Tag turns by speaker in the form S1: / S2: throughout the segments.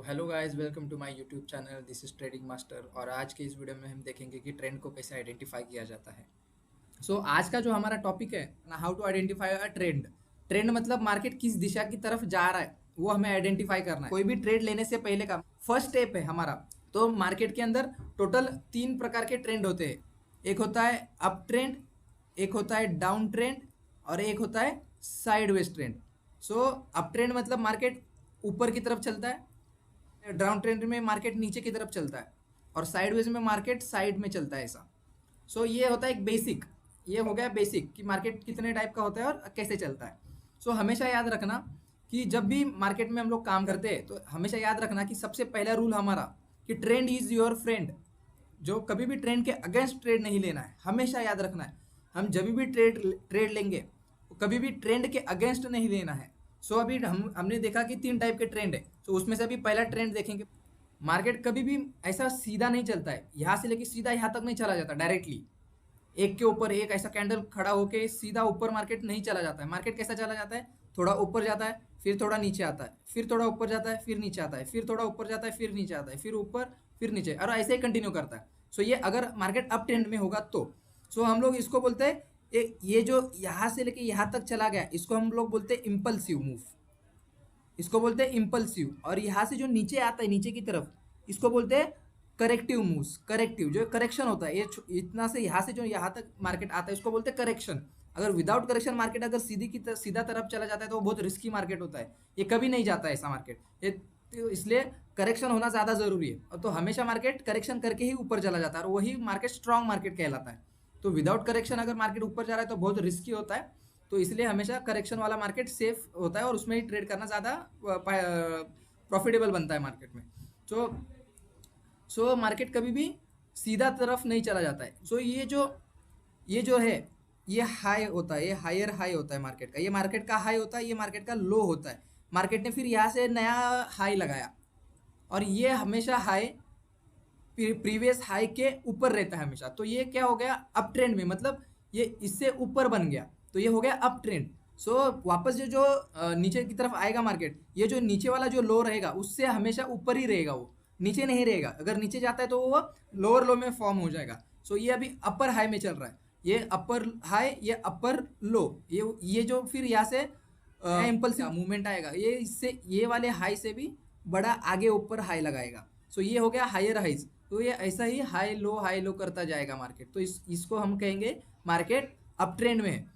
S1: Hello guys, welcome to my YouTube channel. This is trading master. और आज के इस वीडियो में हम देखेंगे कि ट्रेंड को कैसे आइडेंटिफाई किया जाता है। आज का जो हमारा टॉपिक है ना, how to identify a trend. Trend मतलब मार्केट किस दिशा की तरफ जा रहा है वो हमें आइडेंटिफाई करना है। कोई भी ट्रेड लेने से पहले का फर्स्ट स्टेप है हमारा। तो मार्केट के अंदर टोटल 3 प्रकार के ट्रेंड होते हैं। एक होता है अप ट्रेंड, एक होता है डाउन ट्रेंड और एक होता है साइडवेज ट्रेंड। अप ट्रेंड मतलब मार्केट ऊपर की तरफ चलता है, डाउन ट्रेंड में मार्केट नीचे की तरफ चलता है और साइडवेज में मार्केट साइड में चलता है ऐसा। ये होता है एक बेसिक। ये हो गया बेसिक कि मार्केट कितने टाइप का होता है और कैसे चलता है। हमेशा याद रखना कि जब भी मार्केट में हम लोग काम करते हैं तो हमेशा याद रखना कि सबसे पहला रूल हमारा कि ट्रेंड इज योर फ्रेंड। जो कभी भी ट्रेंड के अगेंस्ट ट्रेड नहीं लेना है, हमेशा याद रखना है। हम जब भी ट्रेड लेंगे तो कभी भी ट्रेंड के अगेंस्ट नहीं लेना है। अभी हमने देखा कि 3 टाइप के ट्रेंड है। उसमें से अभी पहला ट्रेंड देखेंगे। मार्केट कभी भी ऐसा सीधा नहीं चलता है, यहाँ से लेके सीधा यहाँ तक नहीं चला जाता डायरेक्टली। एक के ऊपर एक ऐसा कैंडल खड़ा होके सीधा ऊपर मार्केट नहीं चला जाता है। मार्केट कैसा चला जाता है, थोड़ा ऊपर जाता है, फिर थोड़ा नीचे आता है, फिर थोड़ा ऊपर जाता है, फिर नीचे आता है, फिर थोड़ा ऊपर जाता है, फिर नीचे आता है, फिर ऊपर, फिर नीचे, और ऐसे ही कंटिन्यू करता है। ये अगर मार्केट अप ट्रेंड में होगा तो हम लोग इसको बोलते हैं ये जो यहाँ से लेके यहाँ तक चला गया इसको हम लोग बोलते हैं इम्पल्सिव मूव। इसको बोलते हैं इम्पल्सिव। और यहाँ से जो नीचे आता है नीचे की तरफ इसको बोलते हैं करेक्टिव मूव्स। करेक्टिव जो करेक्शन होता है, ये इतना से यहाँ से जो यहाँ तक मार्केट आता है इसको बोलते हैं करेक्शन। अगर विदाउट करेक्शन मार्केट अगर सीधा तरफ चला जाता है तो वो बहुत रिस्की मार्केट होता है। ये कभी नहीं जाता है ऐसा मार्केट। ये तो इसलिए करेक्शन होना ज़्यादा ज़रूरी है। तो हमेशा मार्केट करेक्शन करके ही ऊपर चला जाता है और वही मार्केट स्ट्रॉन्ग मार्केट कहलाता है। तो विदाउट करेक्शन अगर मार्केट ऊपर जा रहा है तो बहुत रिस्की होता है। तो इसलिए हमेशा करेक्शन वाला मार्केट सेफ होता है और उसमें ही ट्रेड करना ज़्यादा प्रॉफिटेबल बनता है मार्केट में। मार्केट कभी भी सीधा तरफ नहीं चला जाता है। ये जो है ये हाई होता है, ये हायर हाई होता है मार्केट का। ये मार्केट का हाई होता है, ये मार्केट का लो होता है। मार्केट ने फिर यहाँ से नया हाई लगाया और ये हमेशा हाई प्रीवियस हाई के ऊपर रहता है हमेशा। तो ये क्या हो गया, अप ट्रेंड में, मतलब ये इससे ऊपर बन गया तो ये हो गया अप ट्रेंड। वापस जो नीचे की तरफ आएगा मार्केट, ये जो नीचे वाला जो लो रहेगा उससे हमेशा ऊपर ही रहेगा, वो नीचे नहीं रहेगा। अगर नीचे जाता है तो वो लोअर लो में फॉर्म हो जाएगा। ये अभी अपर हाई में चल रहा है, ये अपर हाई, ये अपर लो, ये जो फिर यहाँ से इम्पल्सिव मूवमेंट आएगा, ये इससे ये वाले हाई से भी बड़ा आगे ऊपर हाई लगाएगा। ये हो गया हायर हाइज। तो ये ऐसा ही हाई लो करता जाएगा मार्केट। तो इसको हम कहेंगे मार्केट अप ट्रेंड में है।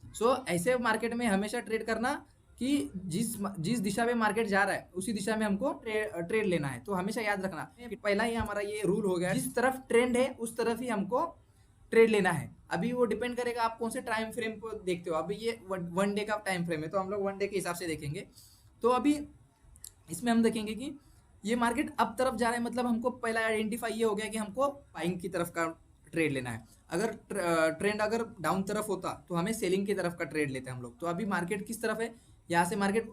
S1: ऐसे मार्केट में हमेशा ट्रेड करना कि जिस दिशा में मार्केट जा रहा है उसी दिशा में हमको ट्रेड लेना है। तो हमेशा याद रखना पहला ही हमारा ये रूल हो गया, जिस तरफ ट्रेंड है उस तरफ ही हमको ट्रेड लेना है। अभी वो डिपेंड करेगा आप कौन से टाइम फ्रेम को देखते हो। अभी ये 1 डे का टाइम फ्रेम है तो हम लोग 1 डे के हिसाब से देखेंगे। तो अभी इसमें हम देखेंगे कि ये मार्केट अप तरफ जा रहा है, मतलब हमको पहला आइडेंटिफाई ये हो गया कि हमको बाइंग की तरफ का ट्रेड लेना है। अगर ट्रेंड अगर डाउन तरफ होता तो हमें सेलिंग की तरफ का ट्रेड लेते हैं हम लोग। तो अभी मार्केट किस तरफ है, यहाँ से मार्केट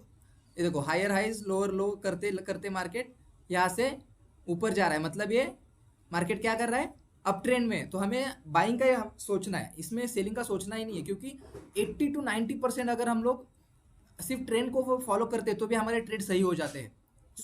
S1: ये देखो हायर हाइज लोअर लो करते करते मार्केट यहाँ से ऊपर जा रहा है, मतलब ये मार्केट क्या कर रहा है, अप ट्रेंड में। तो हमें बाइंग का सोचना है, इसमें सेलिंग का सोचना ही नहीं है। क्योंकि 80 to 90% अगर हम लोग सिर्फ ट्रेंड को फॉलो करते तो भी हमारे ट्रेड सही हो जाते हैं।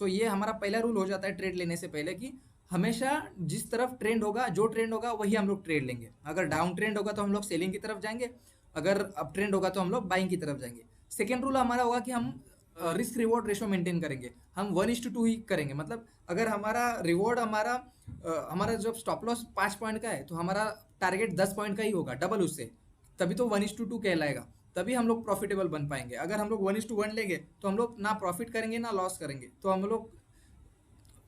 S1: ये हमारा पहला रूल हो जाता है ट्रेड लेने से पहले कि हमेशा जिस तरफ ट्रेंड होगा, जो ट्रेंड होगा वही हम लोग ट्रेड लेंगे। अगर डाउन ट्रेंड होगा तो हम लोग सेलिंग की तरफ जाएंगे, अगर अप ट्रेंड होगा तो हम लोग बाइंग की तरफ जाएंगे। सेकेंड रूल हमारा होगा कि हम रिस्क रिवॉर्ड रेशो मेंटेन करेंगे। हम 1:2 ही करेंगे। मतलब अगर हमारा रिवॉर्ड हमारा जब स्टॉप लॉस 5 पॉइंट का है तो हमारा टारगेट 10 पॉइंट का ही होगा, डबल उससे, तभी तो 1:2 कहलाएगा। तभी हम लोग प्रॉफिटेबल बन पाएंगे। अगर हम लोग 1:1 लेंगे तो हम लोग ना प्रॉफिट करेंगे ना लॉस करेंगे। तो हम लोग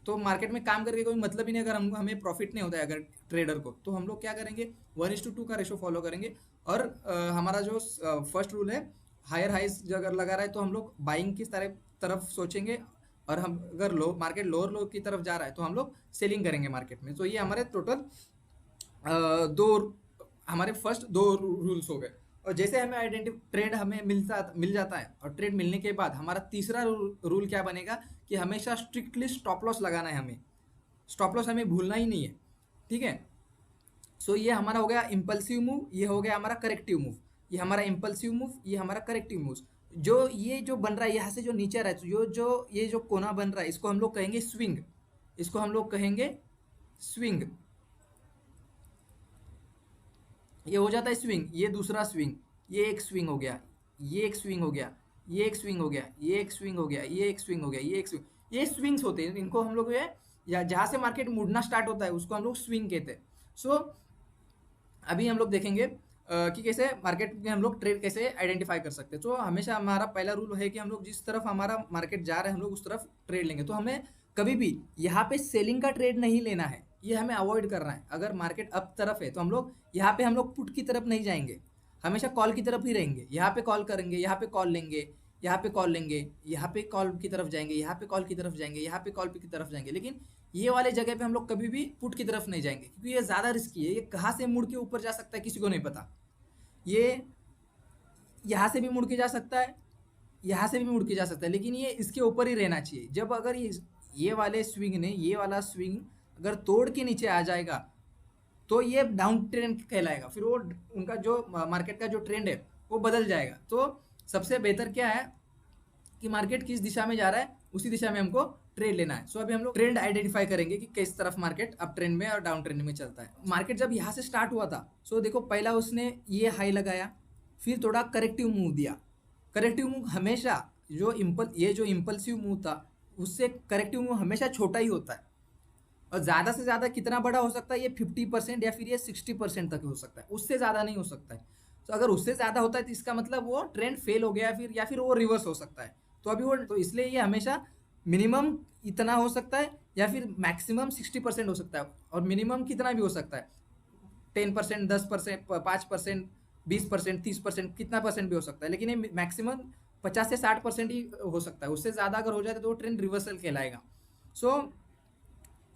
S1: तो मार्केट में काम करके कोई मतलब ही नहीं। अगर हमें प्रॉफिट नहीं होता है अगर ट्रेडर को, तो हम लोग क्या करेंगे, 1:2 का रेशो फॉलो करेंगे। और हमारा जो फर्स्ट रूल है, हायर हाइज अगर लगा रहा है तो हम लोग बाइंग की तरफ सोचेंगे। और हम अगर मार्केट लोअर लो की तरफ जा रहा है तो हम लोग सेलिंग करेंगे मार्केट में। ये हमारे टोटल हमारे फर्स्ट 2 रूल्स हो गए। और जैसे हमें ट्रेड हमें मिल जाता है, और ट्रेड मिलने के बाद हमारा तीसरा रूल क्या बनेगा कि हमेशा स्ट्रिक्टली स्टॉप लॉस लगाना है। हमें स्टॉप लॉस हमें भूलना ही नहीं है, ठीक है। ये हमारा हो गया इम्पल्सिव मूव, ये हो गया हमारा करेक्टिव मूव। ये हमारा इम्पल्सिव मूव, ये हमारा करेक्टिव मूव। ये जो बन रहा है यहाँ से जो नीचे आ रहा है, ये जो कोना बन रहा है इसको हम लोग कहेंगे स्विंग। इसको हम लोग कहेंगे स्विंग। ये हो जाता है स्विंग, ये दूसरा स्विंग, ये एक स्विंग हो गया, ये एक स्विंग हो गया, ये एक स्विंग हो गया, ये एक स्विंग हो गया, ये एक स्विंग हो गया, ये एक स्विंग, ये स्विंग्स होते हैं। इनको हम लोग ये, या जहाँ से मार्केट मुड़ना स्टार्ट होता है उसको हम लोग स्विंग कहते हैं। सो अभी हम लोग देखेंगे कि कैसे मार्केट में हम लोग ट्रेड कैसे आइडेंटिफाई कर सकते हैं। तो हमेशा हमारा पहला रूल है कि हम लोग जिस तरफ हमारा मार्केट जा रहा है हम लोग उस तरफ ट्रेड लेंगे। तो हमें कभी भी यहाँ पे सेलिंग का ट्रेड नहीं लेना है, ये हमें अवॉइड करना है। अगर मार्केट अप तरफ है तो हम लोग यहाँ पे हम लोग पुट की तरफ नहीं जाएंगे, हमेशा कॉल की तरफ ही रहेंगे। यहाँ पे कॉल करेंगे, यहाँ पे कॉल लेंगे, यहाँ पे कॉल लेंगे, यहाँ पे कॉल की तरफ जाएंगे, यहाँ पे कॉल की तरफ जाएंगे, यहाँ पे कॉल की तरफ जाएंगे। लेकिन ये वाले जगह पे हम लोग कभी भी पुट की तरफ नहीं जाएंगे, क्योंकि ये ज़्यादा रिस्की है। ये कहाँ से मुड़ के ऊपर जा सकता है किसी को नहीं पता। ये यहाँ से भी मुड़ के जा सकता है, यहाँ से भी मुड़ के जा सकता है, लेकिन ये इसके ऊपर ही रहना चाहिए। जब अगर ये वाले स्विंग ने ये वाला स्विंग अगर तोड़ के नीचे आ जाएगा तो ये डाउन ट्रेंड कहलाएगा। फिर वो उनका जो मार्केट का जो ट्रेंड है वो बदल जाएगा। तो सबसे बेहतर क्या है कि मार्केट किस दिशा में जा रहा है उसी दिशा में हमको ट्रेड लेना है। सो अभी हम लोग ट्रेंड आइडेंटिफाई करेंगे कि किस तरफ मार्केट अप ट्रेंड में और डाउन ट्रेंड में चलता है। मार्केट जब यहाँ से स्टार्ट हुआ था, सो देखो पहला उसने ये हाई लगाया, फिर थोड़ा करेक्टिव मूव दिया। करेक्टिव मूव हमेशा जो इम्पल्सिव मूव था उससे करेक्टिव मूव हमेशा छोटा ही होता है, और ज़्यादा से ज़्यादा कितना बड़ा हो सकता है, ये 50% या फिर ये 60% तक हो सकता है, उससे ज़्यादा नहीं हो सकता है। तो अगर उससे ज़्यादा होता है तो इसका मतलब वो ट्रेंड फेल हो गया, फिर या फिर वो रिवर्स हो सकता है। तो अभी वो, तो इसलिए ये हमेशा मिनिमम इतना हो सकता है या फिर मैक्सिमम 60% हो सकता है, और मिनिमम कितना भी हो सकता है 10%, 10%, 5%, 20%, 30%, कितना परसेंट भी हो सकता है। लेकिन ये मैक्सिमम 50 से 60% ही हो सकता है। उससे ज़्यादा अगर हो जाए तो वो ट्रेंड रिवर्सल कहलाएगा। सो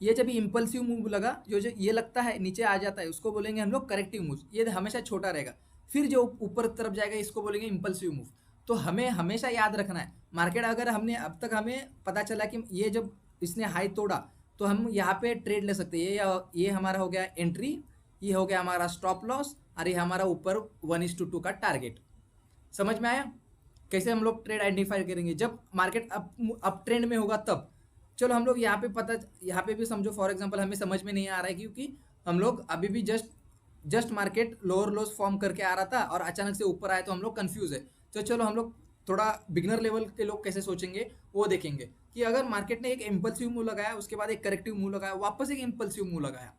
S1: ये जब इम्पल्सिव मूव लगा, जो ये लगता है नीचे आ जाता है, उसको बोलेंगे हम लोग करेक्टिव मूव। ये हमेशा छोटा रहेगा। फिर जो ऊपर तरफ जाएगा इसको बोलेंगे इम्पल्सिव मूव। तो हमें हमेशा याद रखना है, मार्केट अगर हमने अब तक हमें पता चला कि ये जब इसने हाई तोड़ा तो हम यहाँ पे ट्रेड ले सकते हैं। ये हमारा हो गया एंट्री, ये हो गया हमारा स्टॉप लॉस, और ये हमारा ऊपर 1:2 का टारगेट। समझ में आया कैसे हम लोग ट्रेड आइडेंटिफाई करेंगे जब मार्केट अप ट्रेंड में होगा तब। चलो हम लोग यहाँ पे भी समझो, फॉर एग्जांपल हमें समझ में नहीं आ रहा है क्योंकि हम लोग अभी भी just market lower loss form करके आ रहा था और अचानक से ऊपर आया, तो हम लोग कंफ्यूज है। तो चलो हम लोग थोड़ा बिगनर लेवल के लोग कैसे सोचेंगे वो देखेंगे कि अगर मार्केट ने एक इम्पल्सिव मूव लगाया, उसके बाद एक करेक्टिव मूव लगाया, वापस एक इम्पल्सिव मूव लगाया,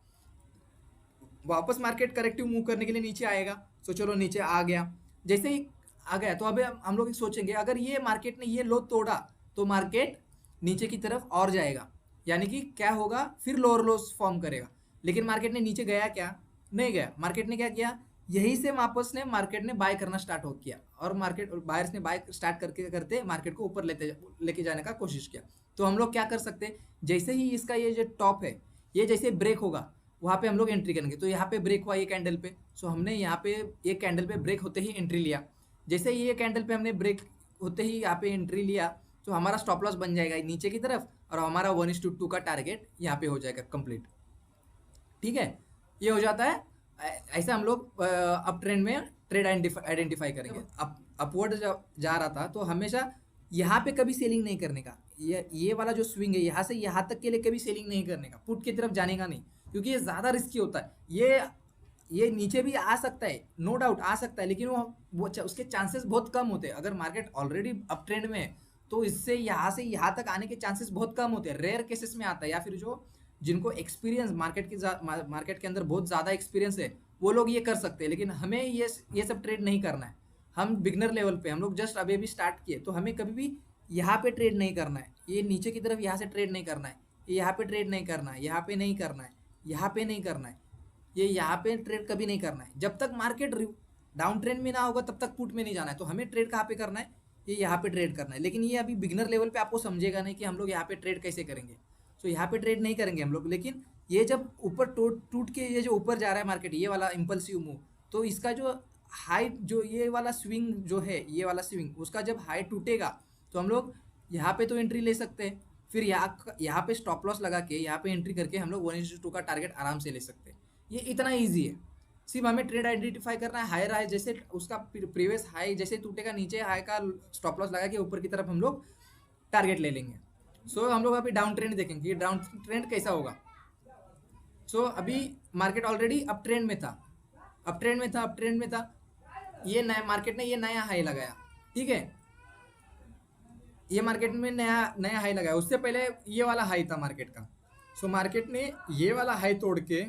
S1: वापस मार्केट करेक्टिव मूव करने के लिए नीचे आएगा। तो चलो नीचे आ गया, जैसे ही आ गया तो अभी हम लोग सोचेंगे अगर ये मार्केट ने ये लो तोड़ा तो मार्केट नीचे की तरफ और जाएगा, यानी कि क्या होगा, फिर लोअर लोस फॉर्म करेगा। लेकिन मार्केट ने नीचे गया क्या? नहीं गया। मार्केट ने क्या किया, यही से वापस ने मार्केट ने बाय करना स्टार्ट हो किया, और मार्केट बायर्स ने बाय स्टार्ट करके करते मार्केट को ऊपर लेके जाने का कोशिश किया। तो हम लोग क्या कर सकते हैं, जैसे ही इसका ये जो टॉप है ये जैसे ब्रेक होगा वहाँ पे हम लोग एंट्री करेंगे। तो यहाँ पे ब्रेक हुआ ये कैंडल पे, सो हमने यहाँ पे एक कैंडल पे ब्रेक होते ही एंट्री लिया। जैसे ही ये कैंडल पे हमने ब्रेक होते ही यहाँ पे एंट्री लिया तो हमारा स्टॉप लॉस बन जाएगा नीचे की तरफ, और हमारा 1:2 का टारगेट यहाँ पे हो जाएगा कंप्लीट। ठीक है, ये हो जाता है। ऐसा हम लोग अप ट्रेंड में ट्रेड आइडेंटिफाई करेंगे। अपवर्ड जा रहा था तो हमेशा यहाँ पे कभी सेलिंग नहीं करने का। ये वाला जो स्विंग है यहाँ से यहाँ तक के लिए कभी सेलिंग नहीं करने का, पुट की तरफ जाने का नहीं, क्योंकि ये ज़्यादा रिस्की होता है। ये नीचे भी आ सकता है, नो डाउट आ सकता है, लेकिन वो उसके चांसेस बहुत कम होते हैं। अगर मार्केट ऑलरेडी अप ट्रेंड में है तो इससे यहाँ से यहाँ तक आने के चांसेस बहुत कम होते हैं, रेयर केसेस में आता है। या फिर जो जिनको एक्सपीरियंस मार्केट के अंदर बहुत ज़्यादा एक्सपीरियंस है वो लोग ये कर सकते हैं, लेकिन हमें ये सब ट्रेड नहीं करना है। हम बिगनर लेवल पे, हम लोग जस्ट अभी अभी स्टार्ट किए, तो हमें कभी भी यहाँ पे ट्रेड नहीं करना है। ये नीचे की तरफ यहाँ से ट्रेड नहीं करना है, यहाँ पे ट्रेड नहीं करना है, यहाँ पे नहीं करना है, यहाँ पे नहीं करना है, ये यहाँ पे ट्रेड कभी नहीं करना है। जब तक मार्केट डाउन ट्रेंड में ना होगा तब तक पुट में नहीं जाना है। तो हमें ट्रेड कहाँ पे करना है, ये यहाँ पे ट्रेड करना है। लेकिन ये अभी बिगनर लेवल पे आपको समझेगा नहीं कि हम लोग यहाँ पे ट्रेड कैसे करेंगे। तो यहाँ पे ट्रेड नहीं करेंगे हम लोग। लेकिन ये जब ऊपर टूट के ये जो ऊपर जा रहा है मार्केट, ये वाला इम्पल्सिव मूव, तो इसका जो हाई, जो ये वाला स्विंग जो है, ये वाला स्विंग, उसका जब हाई टूटेगा तो हम लोग यहाँ पे तो एंट्री ले सकते हैं, फिर यहाँ पे स्टॉप लॉस लगा के यहाँ पे एंट्री करके हम लोग 1:2 का टारगेट आराम से ले सकते हैं। ये इतना ईजी है। सिर्फ हमें ट्रेड आइडेंटिफाई करना है, हायर हाई जैसे उसका प्रीवियस हाई जैसे टूटेगा, नीचे हाई का स्टॉप लॉस लगा के ऊपर की तरफ हम लोग टारगेट ले लेंगे। सो हम लोग अभी डाउन ट्रेंड देखेंगे कि डाउन ट्रेंड कैसा होगा। सो अभी मार्केट ऑलरेडी अप ट्रेंड में था, अप ट्रेंड में था, अप ट्रेंड में था। ये नया मार्केट ने ये नया हाई लगाया, ठीक है, ये मार्केट में नया नया हाई लगाया। उससे पहले ये वाला हाई था मार्केट का। सो मार्केट ने ये वाला हाई तोड़ के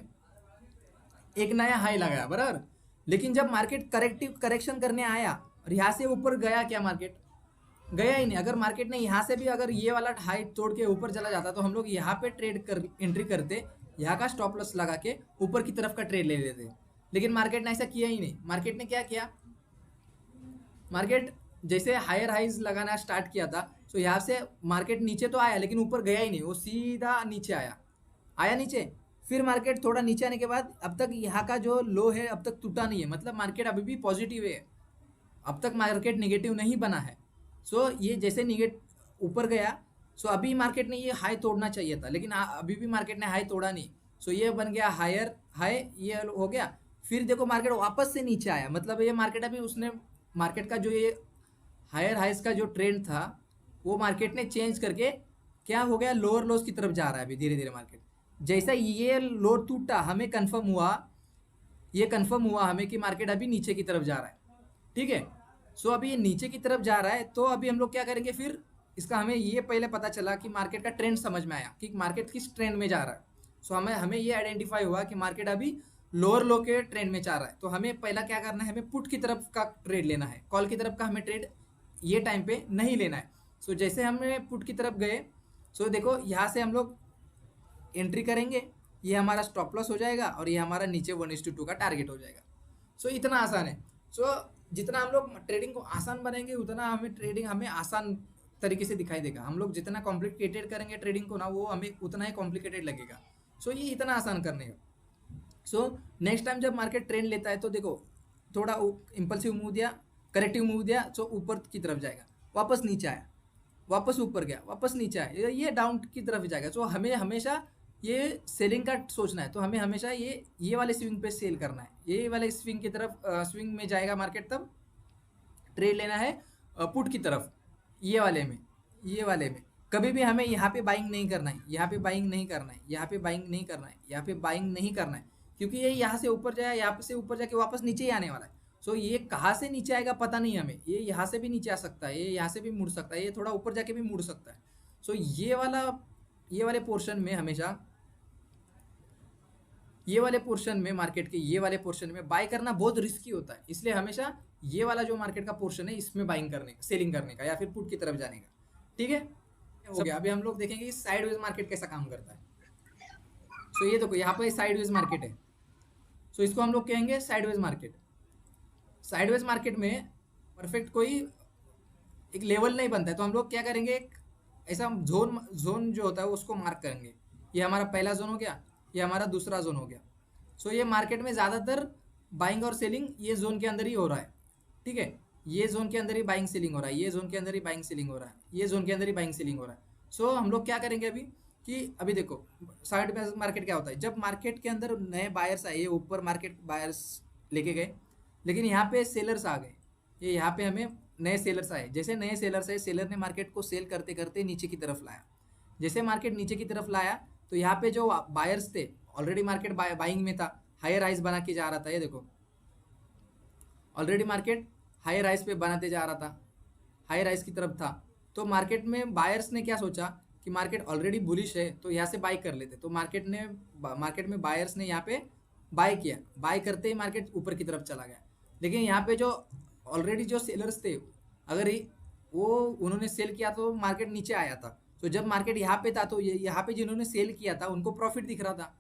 S1: एक नया हाई लगाया बराबर। लेकिन जब मार्केट करेक्टिव करेक्शन करने आया और यहाँ से ऊपर गया क्या, मार्केट गया ही नहीं। अगर मार्केट ने यहाँ से भी अगर ये वाला हाई तोड़ के ऊपर चला जाता तो हम लोग यहाँ पे ट्रेड कर एंट्री करते, यहाँ का स्टॉप लॉस लगा के ऊपर की तरफ का ट्रेड ले लेते। लेकिन मार्केट ने ऐसा किया ही नहीं। मार्केट ने क्या किया, मार्केट जैसे हायर हाइज लगाना स्टार्ट किया था, तो यहाँ से मार्केट नीचे तो आया लेकिन ऊपर गया ही नहीं, वो सीधा नीचे आया, आया नीचे। फिर मार्केट थोड़ा नीचे आने के बाद अब तक यहाँ का जो लो है अब तक टूटा नहीं है, मतलब मार्केट अभी भी पॉजिटिव है, अब तक मार्केट निगेटिव नहीं बना है। सो ये जैसे निगेट ऊपर गया, सो अभी मार्केट ने ये हाई तोड़ना चाहिए था, लेकिन अभी भी मार्केट ने हाई तोड़ा नहीं। सो ये बन गया हायर हाई, ये हो गया। फिर देखो मार्केट वापस से नीचे आया, मतलब ये मार्केट अभी उसने मार्केट का जो ये हायर हाइज का जो ट्रेंड था वो मार्केट ने चेंज करके क्या हो गया, लोअर लोस की तरफ जा रहा है अभी धीरे धीरे मार्केट। जैसा ये लोअर टूटा हमें कंफर्म हुआ, ये कंफर्म हुआ हमें कि मार्केट अभी नीचे की तरफ जा रहा है, ठीक है। सो अभी ये नीचे की तरफ जा रहा है, तो अभी हम लोग क्या करेंगे फिर, इसका हमें ये पहले पता चला कि मार्केट का ट्रेंड समझ में आया कि मार्केट किस ट्रेंड में जा रहा है। सो हमें हमें ये आइडेंटिफाई हुआ कि मार्केट अभी लोअर लो के ट्रेंड में जा रहा है। तो हमें पहला क्या करना है, हमें पुट की तरफ का ट्रेड लेना है, कॉल की तरफ का हमें ट्रेड ये टाइम पे नहीं लेना है। सो जैसे हमें पुट की तरफ गए, सो देखो यहाँ से हम लोग एंट्री करेंगे, ये हमारा स्टॉप लॉस हो जाएगा और ये हमारा नीचे 1:2 का टारगेट हो जाएगा। सो इतना आसान है। सो जितना हम लोग ट्रेडिंग को आसान बनेंगे उतना हमें ट्रेडिंग हमें आसान तरीके से दिखाई देगा। हम लोग जितना कॉम्प्लिकेटेड करेंगे ट्रेडिंग को ना, वो हमें उतना ही कॉम्प्लिकेटेड लगेगा। सो ये इतना आसान करने का। सो नेक्स्ट टाइम जब मार्केट ट्रेंड लेता है तो देखो थोड़ा इम्पल्सिव मूव दिया, करेक्टिव मूव दिया, सो ऊपर की तरफ जाएगा, वापस नीचे आया, वापस ऊपर गया, वापस नीचे आया, ये डाउन की तरफ जाएगा। सो हमें हमेशा ये सेलिंग का सोचना है, तो हमें हमेशा ये वाले स्विंग पे सेल करना है, ये वाले स्विंग की तरफ स्विंग में जाएगा मार्केट तब ट्रेड लेना है पुट की तरफ, ये वाले में, ये वाले में। कभी भी हमें यहाँ पे बाइंग नहीं करना है, यहाँ पे बाइंग नहीं करना है, यहाँ पे बाइंग नहीं करना है, यहाँ पे बाइंग नहीं करना है, क्योंकि ये यहाँ से ऊपर जाए, यहाँ से ऊपर जाके वापस नीचे ही आने वाला है। सो ये कहाँ से नीचे आएगा पता नहीं हमें, ये यहाँ से भी नीचे आ सकता है, ये यहाँ से भी मुड़ सकता है, ये थोड़ा ऊपर जाके भी मुड़ सकता है। सो ये वाले पोर्शन में हमेशा, ये वाले पोर्शन में मार्केट के ये वाले पोर्शन में बाय करना बहुत रिस्की होता है, इसलिए हमेशा ये वाला जो मार्केट का पोर्शन है इसमें बाइंग करने का, सेलिंग करने का या फिर पुट की तरफ जाने का, ठीक है। हो गया। अभी हम लोग देखेंगे कि साइडवेज मार्केट कैसा काम करता है। सो ये देखो यहाँ पे साइडवेज मार्केट है, सो इसको हम लोग कहेंगे साइडवेज मार्केट। साइडवेज मार्केट में परफेक्ट कोई एक लेवल नहीं बनता है, तो हम लोग क्या करेंगे, एक ऐसा जोन जोन जो होता है उसको मार्क करेंगे। ये हमारा पहला जोन हो गया, ये हमारा दूसरा जोन हो गया। सो ये मार्केट में ज़्यादातर बाइंग और सेलिंग ये जोन के अंदर ही हो रहा है, ठीक है। ये जोन के अंदर ही बाइंग सेलिंग हो रहा है, ये जोन के अंदर ही बाइंग सेलिंग हो रहा है, ये जोन के अंदर ही बाइंग सेलिंग हो रहा है। सो हम लोग क्या करेंगे अभी कि अभी देखो साइड मार्केट क्या होता है, जब मार्केट के अंदर नए बायर्स आए, ये ऊपर मार्केट बायर्स लेके गए, लेकिन यहाँ पे सेलर्स आ गए, ये यहाँ पे हमें नए सेलर्स आए। जैसे नए सेलर्स आए, सेलर ने मार्केट को सेल करते करते नीचे की तरफ लाया। जैसे मार्केट नीचे की तरफ लाया तो यहाँ पे जो बायर्स थे, ऑलरेडी मार्केट बाइंग में था, हायर हाइज बना के जा रहा था, ये देखो ऑलरेडी मार्केट हायर हाइज पे बनाते जा रहा था, हायर हाइज की तरफ था। तो मार्केट में बायर्स ने क्या सोचा कि मार्केट ऑलरेडी बुलिश है तो यहाँ से बाई कर लेते, तो मार्केट में बायर्स ने यहाँ पे बाय किया, बाय करते ही मार्केट ऊपर की तरफ चला गया। लेकिन यहाँ पे जो ऑलरेडी जो सेलर्स थे, अगर वो उन्होंने सेल किया तो मार्केट नीचे आया था। तो जब मार्केट यहाँ पे था तो यहाँ पे जिन्होंने सेल किया था उनको प्रॉफिट दिख रहा था।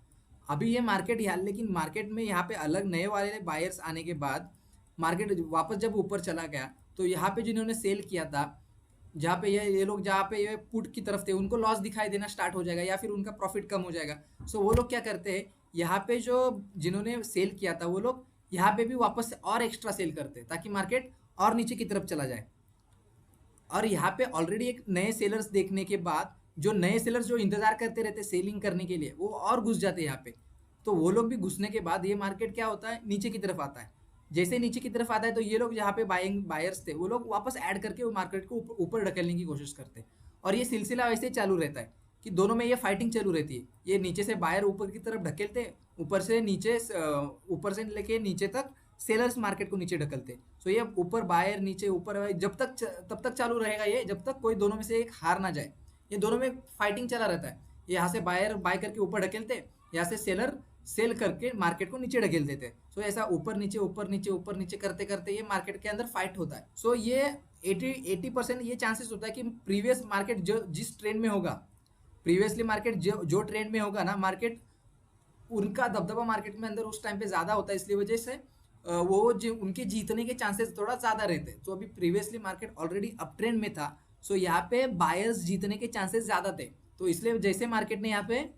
S1: अभी ये मार्केट यहाँ, लेकिन मार्केट में यहाँ पे अलग नए वाले बायर्स आने के बाद मार्केट वापस जब ऊपर चला गया तो यहाँ पे जिन्होंने सेल किया था, जहाँ पे ये लोग जहाँ पे ये पुट की तरफ थे, उनको लॉस दिखाई देना स्टार्ट हो जाएगा या फिर उनका प्रॉफिट कम हो जाएगा। सो वो लोग क्या करते हैं, यहाँ पे जो जिन्होंने सेल किया था वो लोग यहाँ पे भी वापस से और एक्स्ट्रा सेल करते हैं ताकि मार्केट और नीचे की तरफ चला जाए। और यहाँ पे ऑलरेडी एक नए सेलर्स देखने के बाद जो नए सेलर्स जो इंतजार करते रहते सेलिंग करने के लिए, वो और घुस जाते हैं यहाँ पे। तो वो लोग भी घुसने के बाद ये मार्केट क्या होता है, नीचे की तरफ आता है। जैसे नीचे की तरफ आता है तो ये लोग जहाँ पे बायर्स थे वो लोग वापस ऐड करके वो मार्केट को ऊपर ढकेलने की कोशिश करते हैं। और ये सिलसिला वैसे ही चालू रहता है कि दोनों में ये फाइटिंग चालू रहती है। ये नीचे से बायर ऊपर की तरफ ढकेलते, ऊपर से नीचे ऊपर से लेके नीचे तक सेलर्स मार्केट को नीचे ढकलते। सो ये ऊपर बायर नीचे ऊपर जब तक तब तक चालू रहेगा ये, जब तक कोई दोनों में से एक हार ना जाए। ये दोनों में फाइटिंग चला रहता है। यहाँ से बायर बाय करके ऊपर ढकेलते, यहाँ से सेलर सेल करके मार्केट को नीचे ढकेल देते। सो ऐसा ऊपर नीचे ऊपर नीचे ऊपर नीचे करते करते ये मार्केट के अंदर फाइट होता है। सो ये 80% ये चांसेस होता है कि प्रीवियस मार्केट जो जिस ट्रेंड में होगा, प्रीवियसली मार्केट जो ट्रेंड में होगा ना मार्केट, उनका दबदबा मार्केट में अंदर उस टाइम पे ज़्यादा होता है। इसलिए वजह से वो जो उनके जीतने के चांसेस थोड़ा ज़्यादा रहते हैं। तो अभी previously market already up trend में था, सो यहाँ पे बायर्स जीतने के चांसेस ज़्यादा थे। तो इसलिए जैसे मार्केट ने यहाँ पे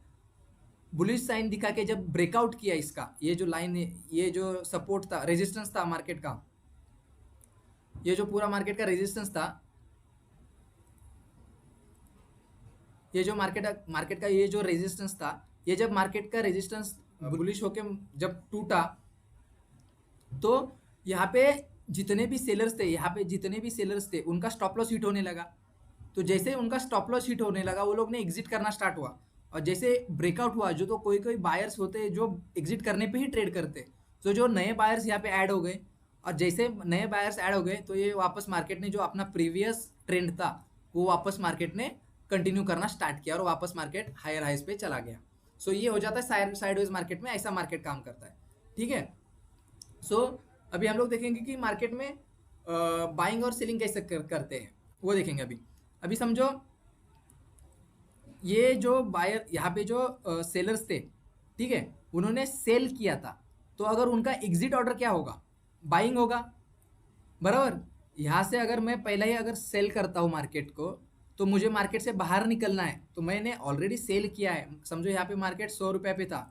S1: बुलिश साइन दिखा के जब ब्रेकआउट किया इसका, ये जो लाइन है, ये जो सपोर्ट था, रेजिस्टेंस था मार्केट का, ये जो पूरा मार्केट का रेजिस्टेंस था, ये जो मार्केट का ये जो रेजिस्टेंस था, ये जब मार्केट का रेजिस्टेंस बुलिश होके जब टूटा, तो यहाँ पे जितने भी सेलर्स थे, यहाँ पे जितने भी सेलर्स थे उनका स्टॉप लॉस हिट होने लगा। तो जैसे उनका स्टॉप लॉस हिट होने लगा, वो लोग ने एग्जिट करना स्टार्ट हुआ। और जैसे ब्रेकआउट हुआ, जो तो कोई कोई बायर्स होते जो एग्जिट करने पे ही ट्रेड करते, तो जो नए बायर्स यहाँ पे ऐड हो गए। और जैसे नए बायर्स ऐड हो गए तो ये वापस मार्केट ने जो अपना प्रीवियस ट्रेंड था वो वापस मार्केट ने कंटिन्यू करना स्टार्ट किया और वापस मार्केट हायर हाइस पे चला गया। सो ये हो जाता है साइडवेज मार्केट में, ऐसा मार्केट काम करता है। ठीक है। सो अभी हम लोग देखेंगे कि मार्केट में बाइंग और सेलिंग कैसे करते हैं, वो देखेंगे। अभी समझो ये जो बायर यहाँ पे जो सेलर्स थे, ठीक है, उन्होंने सेल किया था, तो अगर उनका एग्जिट ऑर्डर क्या होगा, बाइंग होगा, बराबर। यहाँ से अगर मैं पहले ही अगर सेल करता हूँ मार्केट को, तो मुझे मार्केट से बाहर निकलना है, तो मैंने ऑलरेडी सेल किया है। समझो यहाँ पे मार्केट 100 रुपये पे था,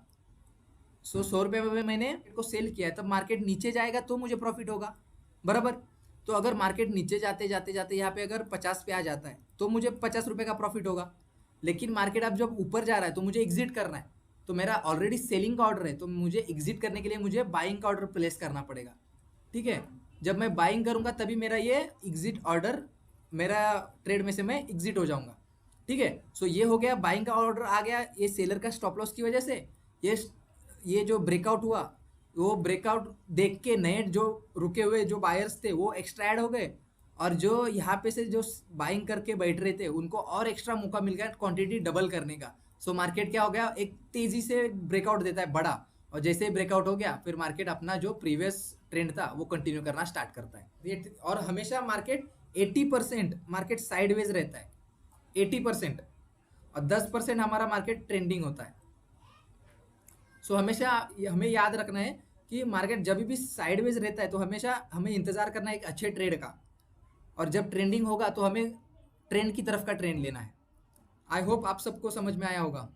S1: 100 रुपये पे मैंने को सेल किया है, तब मार्केट नीचे जाएगा तो मुझे प्रॉफिट होगा, बराबर। तो अगर मार्केट नीचे जाते जाते जाते यहाँ पे अगर 50 पे आ जाता है तो मुझे 50 रुपये का प्रॉफिट होगा। लेकिन मार्केट अब जब ऊपर जा रहा है तो मुझे एग्जिट करना है, तो मेरा ऑलरेडी सेलिंग का ऑर्डर है, तो मुझे एग्जिट करने के लिए मुझे बाइंग का ऑर्डर प्लेस करना पड़ेगा। ठीक है। जब मैं बाइंग करूँगा तभी मेरा ये एग्जिट ऑर्डर, मेरा ट्रेड में से मैं एग्जिट हो जाऊँगा। ठीक है। सो ये हो गया, बाइंग का ऑर्डर आ गया। ये सेलर का स्टॉप लॉस की वजह से ये जो ब्रेकआउट हुआ, वो ब्रेकआउट देख के नए जो रुके हुए जो बायर्स थे वो एक्स्ट्रा ऐड हो गए, और जो यहाँ पे से जो बाइंग करके बैठ रहे थे उनको और एक्स्ट्रा मौका मिल गया क्वांटिटी डबल करने का। सो मार्केट क्या हो गया, एक तेजी से ब्रेकआउट देता है बड़ा, और जैसे ही ब्रेकआउट हो गया फिर मार्केट अपना जो प्रीवियस ट्रेंड था वो कंटिन्यू करना स्टार्ट करता है। और हमेशा मार्केट 80% मार्केट साइडवेज रहता है, 80%, और 10% हमारा मार्केट ट्रेंडिंग होता है। सो हमेशा हमें याद रखना है कि मार्केट जब भी साइडवेज रहता है तो हमेशा हमें इंतज़ार करना है एक अच्छे ट्रेड का, और जब ट्रेंडिंग होगा तो हमें ट्रेंड की तरफ का ट्रेंड लेना है। आई होप आप सबको समझ में आया होगा।